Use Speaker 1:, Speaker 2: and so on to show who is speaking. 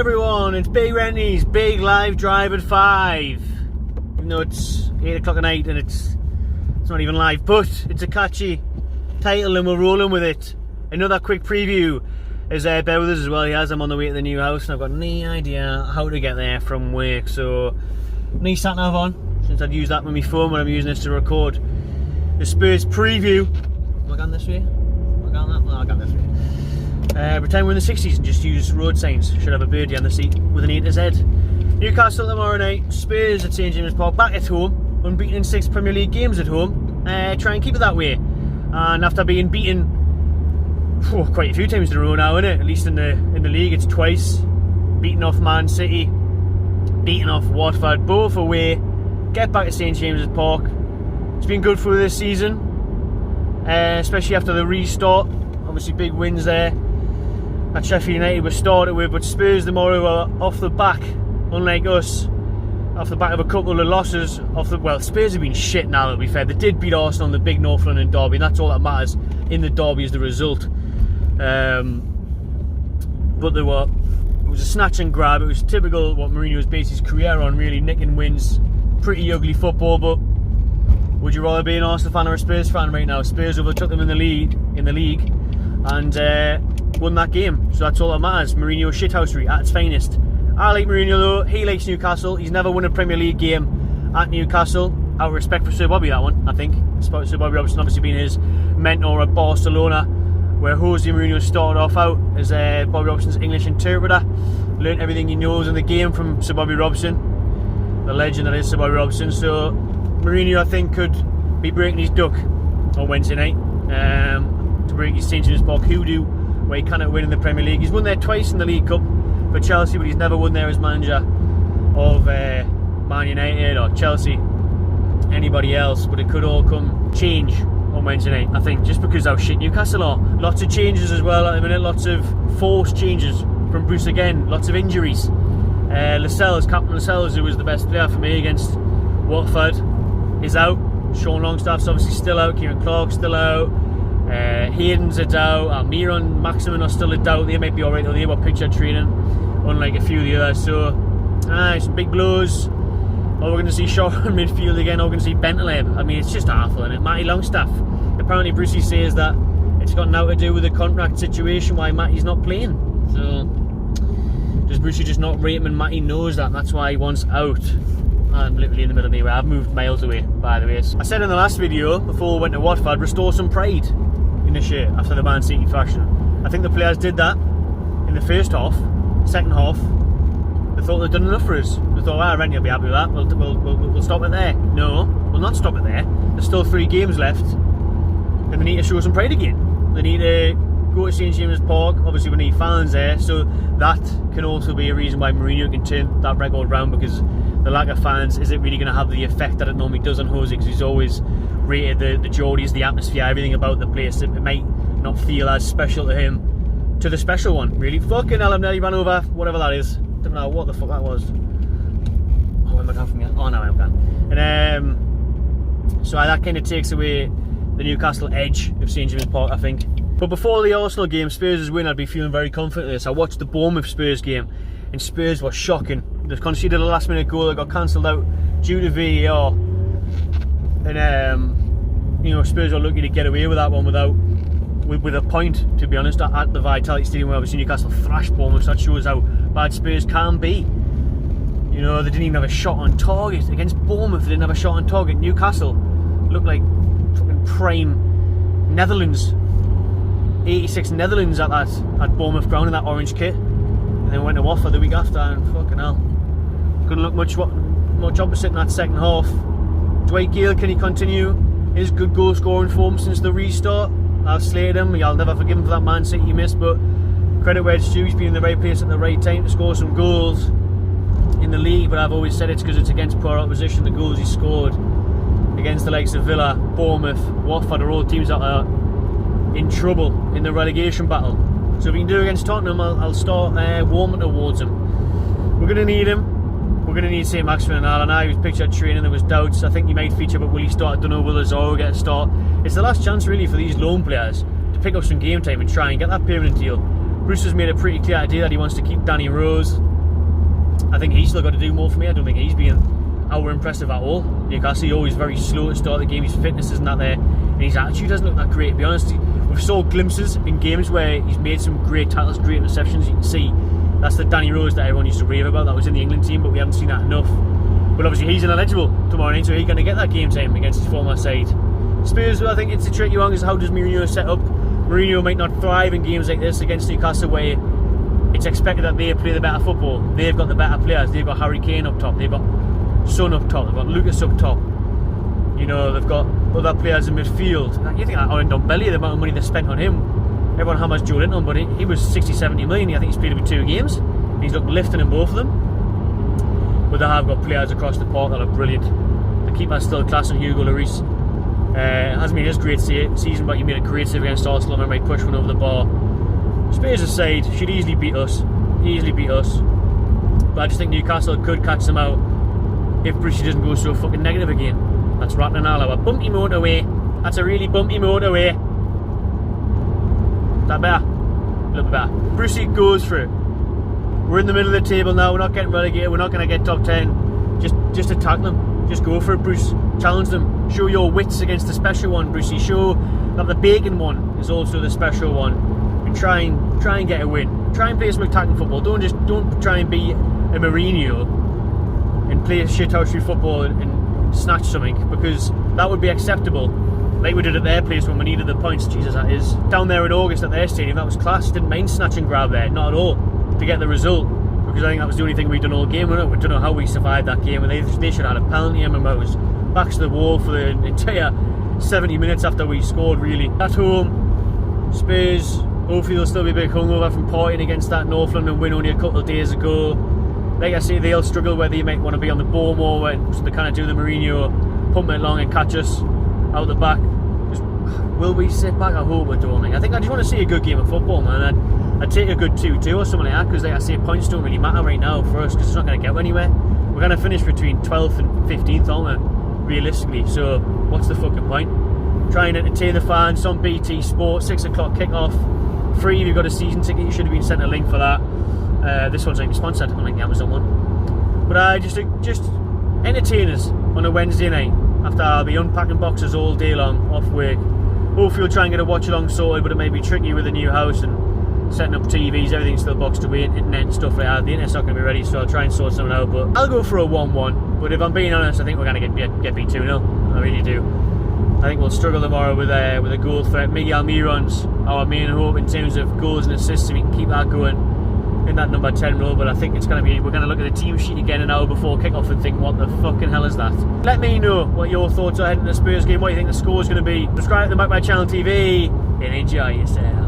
Speaker 1: everyone, it's Big Renty's Big Live Drive at 5. Even though it's 8 o'clock at night and it's not even live, but it's a catchy title and we're rolling with it. Another quick preview is bear with us as well. I'm on the way to the new house and I've got no idea how to get there from work, so no sat nav on since I'd used that with my phone, but I'm using this to record the Spurs preview. Am I going this way? Am I going that? No, I got this way. Pretend we're in the 60s and just use road signs. Should have a birdie on the seat with an A to Z. Newcastle tomorrow night, Spurs at St James's Park, back at home, unbeaten in 6 Premier League games at home. Try and keep it that way. And after being beaten quite a few times in a row now, innit? At least in the league, it's twice. Beaten off Man City, beaten off Watford, both away. Get back at St James's Park. It's been good for this season, especially after the restart. Obviously, big wins there. At Sheffield United was started with, but Spurs tomorrow are off the back, unlike us, off the back of a couple of losses. Spurs have been shit now, to be fair. They did beat Arsenal in the big North London derby, and that's all that matters in the derby is the result. But it was a snatch and grab. It was typical what Mourinho's based his career on, really, nicking wins. Pretty ugly football, but would you rather be an Arsenal fan or a Spurs fan right now? Spurs overtook them in the league, and won that game, so that's all that matters. Mourinho shithousery at its finest. I like Mourinho though, he likes Newcastle. He's never won a Premier League game at Newcastle. Out of respect for Sir Bobby, that one, I think. Sir Bobby Robson obviously being his mentor at Barcelona, where Jose Mourinho started off out as Bobby Robson's English interpreter. Learned everything he knows in the game from Sir Bobby Robson, the legend that is Sir Bobby Robson. So Mourinho, I think, could be breaking his duck on Wednesday night to break his St James's Park hoodoo, where he cannot win in the Premier League. He's won there twice in the League Cup for Chelsea, but he's never won there as manager of Man United or Chelsea, anybody else. But it could all come change on Wednesday night, I think, just because how shit Newcastle are. Lots of changes as well at the minute, lots of forced changes from Bruce again, lots of injuries. Captain Lascelles, who was the best player for me against Watford, is out. Sean Longstaff's obviously still out, Kieran Clark's still out. Hayden's a doubt, Almiron and Maximin are still a doubt. They might be alright though, they were picture training, unlike a few of the others. So, some big blows. We're going to see Shaw in midfield again, we're going to see Bentaleb. I mean, it's just awful, isn't it? Matty Longstaff. Apparently Brucey says that it's got now to do with the contract situation why Matty's not playing. So, does Brucey just not rate him, and Matty knows that, and that's why he wants out. I'm literally in the middle of nowhere. I've moved miles away, by the way. I said in the last video, before we went to Watford, restore some pride in the shirt after the Man City fashion. I think the players did that in the first half. Second half, they thought they'd done enough for us. They thought, Renty will be happy with that. We'll stop it there. No, we'll not stop it there. There's still 3 games left, and they need to show some pride again. They need to go to St James's Park. Obviously, we need fans there, so that can also be a reason why Mourinho can turn that record round, because the lack of fans isn't really going to have the effect that it normally does on Jose, because he's always rated the Geordies, the atmosphere, everything about the place. It might not feel as special to him, to the special one, really. Fucking hell, I nearly ran over whatever that is. Don't know what the fuck that was. Oh, where am I going from here? Oh, no, I'm gone. And so that kind of takes away the Newcastle edge of St James's Park, I think. But before the Arsenal game, Spurs' win, I'd be feeling very confident of this. I watched the Bournemouth Spurs game, and Spurs were shocking. They conceded a last minute goal that got cancelled out due to VAR. And Spurs are lucky to get away with that one with a point, to be honest, at the Vitality Stadium, where obviously Newcastle thrashed Bournemouth. So that shows how bad Spurs can be. They didn't even have a shot on target against Bournemouth. They didn't have a shot on target. Newcastle looked like fucking prime Netherlands, 86 Netherlands at Bournemouth ground in that orange kit, and then went to Watford the week after, and fucking hell, couldn't look much opposite in that second half. Dwight Gale, can he continue his good goal scoring form since the restart? I've slated him. I'll never forgive him for that Man City miss, but credit where it's due. He's been in the right place at the right time to score some goals in the league. But I've always said it's because it's against poor opposition. The goals he scored against the likes of Villa, Bournemouth, Watford are all teams that are in trouble in the relegation battle. So if we can do it against Tottenham, I'll start warming towards him. We're going to need him. We're going to need St. Maximin and Alan. He was pictured training, there was doubts. I think he might feature, but will he start? I don't know, will Lazaro get a start? It's the last chance really for these loan players to pick up some game time and try and get that permanent deal. Bruce has made it pretty clear today that he wants to keep Danny Rose I think he's still got to do more for me. I don't think he's been our impressive at all. Newcastle, always very slow to start the game. His fitness isn't that there, and his attitude doesn't look that great, to be honest. We've saw glimpses in games where he's made some great tackles, great interceptions. You can see that's the Danny Rose that everyone used to rave about. That was in the England team, but we haven't seen that enough. But obviously he's ineligible tomorrow night, so he's going to get that game time against his former side. Spurs, I think it's a tricky one, because how does Mourinho set up? Mourinho might not thrive in games like this against Newcastle, where it's expected that they play the better football. They've got the better players. They've got Harry Kane up top. They've got Son up top. They've got Lucas up top. You know, they've got other players in midfield. You think that Aaron Dombele, the amount of money they spent on him, everyone hammers Joe Linton, but he was 60-70 million. I think he's played about 2 games. He's looked lifting in both of them. But they have got players across the park that are brilliant. The keeper's still class on Hugo Lloris. Hasn't been his great season, but he made a great save against Arsenal. I remember he pushed one over the bar. Spurs aside, should easily beat us. But I just think Newcastle could catch them out if Brucey doesn't go so fucking negative again. That's rattling all our bumpy motorway. That's a really bumpy motorway. Is that better? A little bit better. Brucey goes through. We're in the middle of the table now. We're not getting relegated. We're not going to get top 10. Just attack them. Just go for it, Bruce. Challenge them. Show your wits against the special one, Brucey. Show that the bacon one is also the special one. And try and get a win. Try and play some attacking football. Don't try and be a Mourinho and play shithouse football and snatch something, because that would be acceptable. Like we did at their place when we needed the points. Jesus, that is. Down there in August at their stadium, that was class. Didn't mind snatch and grab there, not at all, to get the result. Because I think that was the only thing we'd done all game. We don't know how we survived that game. They should have had a penalty. I remember it was backs to the wall for the entire 70 minutes after we scored, really. At home, Spurs, hopefully they'll still be a bit hungover from partying against that North London win only a couple of days ago. Like I say, they'll struggle whether you might want to be on the ball more, so they kind of do the Mourinho, pump it along and catch us out the back. Will we sit back? I hope we don't. I think I just want to see a good game of football, man. I'd take a good 2-2 or something like that, because like I say, points don't really matter right now for us, because it's not going to get anywhere. We're going to finish between 12th and 15th, aren't we, realistically? So what's the fucking point? Try and entertain the fans on BT Sport, 6 o'clock kick-off. Free if you've got a season ticket. You should have been sent a link for that. This one's not even sponsored, unlike the Amazon one. But just entertain us on a Wednesday night after I'll be unpacking boxes all day long off work. Hopefully we'll try and get a watch along sorted, but it may be tricky with the new house and setting up TVs. Everything's still boxed away, internet and stuff like that. The internet's not going to be ready, so I'll try and sort something out. But I'll go for a 1-1. But if I'm being honest, I think we're going to get beat 2-0. I really do. I think we'll struggle tomorrow with a goal threat. Miguel Almiron's our main hope in terms of goals and assists, if we can keep that going in that number 10 role. But I think it's going to be, we're going to look at the team sheet again an hour before kick-off and think, what the fucking hell is that? Let me know what your thoughts are heading to the Spurs game, what you think the score is going to be. Subscribe to the Back My Channel TV and enjoy yourself.